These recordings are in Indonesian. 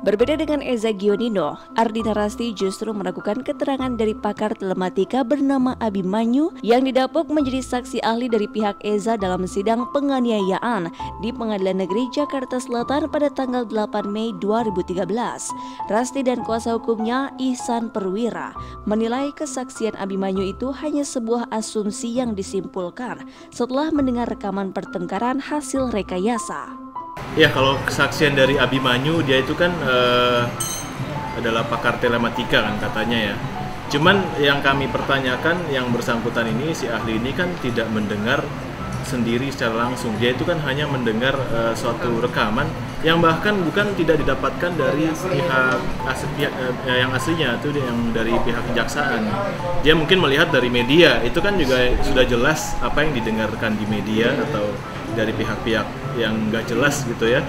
Berbeda dengan Eza Gionino, Ardina Rasti justru meragukan keterangan dari pakar telematika bernama Abimanyu yang didapuk menjadi saksi ahli dari pihak Eza dalam sidang penganiayaan di Pengadilan Negeri Jakarta Selatan pada tanggal 8 Mei 2013. Rasti dan kuasa hukumnya Ihsan Perwira menilai kesaksian Abimanyu itu hanya sebuah asumsi yang disimpulkan setelah mendengar rekaman pertengkaran hasil rekayasa. Ya, kalau kesaksian dari Abimanyu, dia itu kan adalah pakar telematika kan katanya ya. Cuman yang kami pertanyakan, yang bersangkutan ini, si ahli ini kan tidak mendengar sendiri secara langsung. Dia itu kan hanya mendengar suatu rekaman yang bahkan bukan tidak didapatkan dari pihak yang aslinya, itu yang dari pihak kejaksaan. Dia mungkin melihat dari media, itu kan juga sudah jelas apa yang didengarkan di media atau dari pihak-pihak yang nggak jelas gitu ya.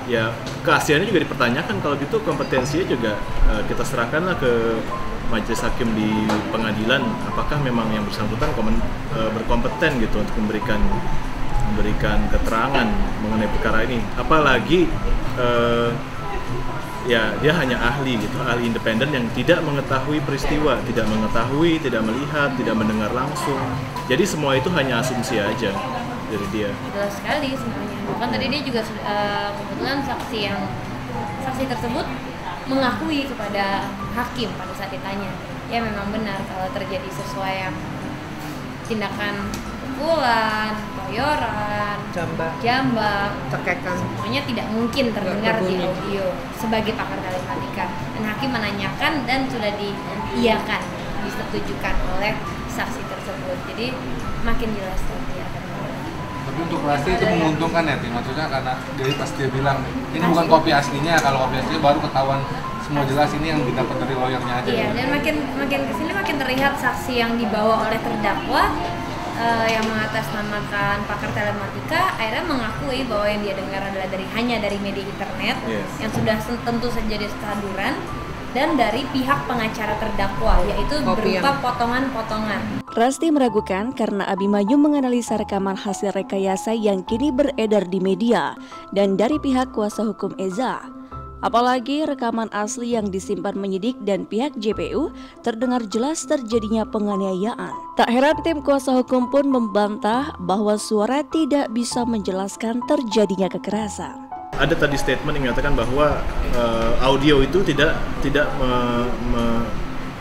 Ya, keasliannya juga dipertanyakan. Kalau gitu kompetensinya juga kita serahkanlah ke majelis hakim di pengadilan, apakah memang yang bersangkutan berkompeten gitu untuk memberikan keterangan mengenai perkara ini. Apalagi ya dia hanya ahli gitu, ahli independen yang tidak mengetahui peristiwa, tidak mengetahui, tidak melihat, tidak mendengar langsung. Jadi semua itu hanya asumsi aja dari dia. Jelas sekali semuanya. Bahkan tadi dia juga kebetulan saksi tersebut mengakui kepada hakim pada saat ditanya, ya memang benar kalau terjadi sesuai yang tindakan pukulan, toyoran, jambak, cekekan, semuanya tidak mungkin terdengar di audio sebagai pakar telematika. Dan hakim menanyakan dan sudah diiyakan, disetujukan oleh saksi tersebut. Jadi makin jelas lagi ya. Tapi untuk Rasti itu menguntungkan ya, Tim? Maksudnya karena dari pas dia bilang ini bukan kopi aslinya, kalau kopi aslinya baru ketahuan semua jelas ini yang didapat dari lawyernya aja. Iya, dan makin kesini makin terlihat saksi yang dibawa oleh terdakwa yang mengatasnamakan pakar telematika akhirnya mengakui bahwa yang dia dengar adalah hanya dari media internet, yang sudah tentu saja disaduran, dan dari pihak pengacara terdakwa, yaitu berupa potongan-potongan. Rasti meragukan karena Abimanyu menganalisa rekaman hasil rekayasa yang kini beredar di media dan dari pihak kuasa hukum Eza. Apalagi rekaman asli yang disimpan penyidik dan pihak JPU terdengar jelas terjadinya penganiayaan. Tak heran tim kuasa hukum pun membantah bahwa suara tidak bisa menjelaskan terjadinya kekerasan. Ada tadi statement yang mengatakan bahwa audio itu tidak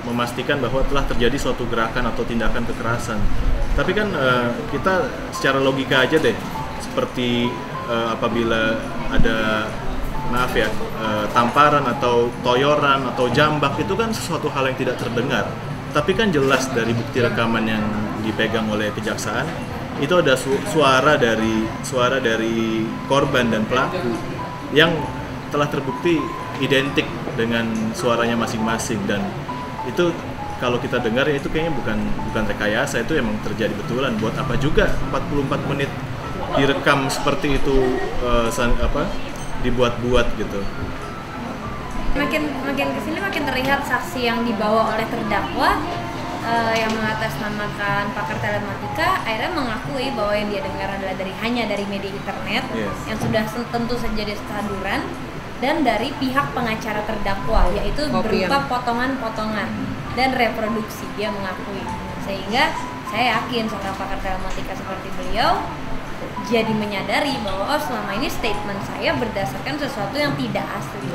memastikan bahwa telah terjadi suatu gerakan atau tindakan kekerasan. Tapi kan kita secara logika aja deh, seperti apabila ada tamparan atau toyoran atau jambak, itu kan sesuatu hal yang tidak terdengar. Tapi kan jelas dari bukti rekaman yang dipegang oleh kejaksaan, itu ada suara dari korban dan pelaku yang telah terbukti identik dengan suaranya masing-masing, dan itu kalau kita dengar ya itu kayaknya bukan rekayasa, itu emang terjadi betulan. Buat apa juga 44 menit direkam seperti itu dibuat-buat gitu. Makin kesini makin terlihat saksi yang dibawa oleh terdakwa yang mengatasnamakan pakar telematika akhirnya mengakui bahwa yang dia dengar adalah hanya dari media internet, yang sudah tentu saja disaduran, dan dari pihak pengacara terdakwa, yaitu berupa potongan-potongan dan reproduksi. Dia mengakui, sehingga saya yakin seorang pakar telematika seperti beliau jadi menyadari bahwa selama ini statement saya berdasarkan sesuatu yang tidak asli,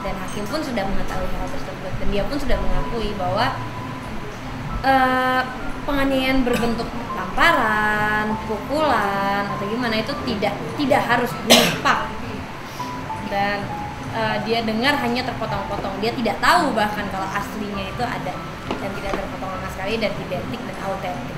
dan hakim pun sudah mengetahui hal tersebut, dan dia pun sudah mengakui bahwa penganiayaan berbentuk tamparan, pukulan atau gimana itu tidak harus bumpak, dan dia dengar hanya terpotong-potong. Dia tidak tahu bahkan kalau aslinya itu ada dan tidak terpotong sama sekali dan identik dan autentik.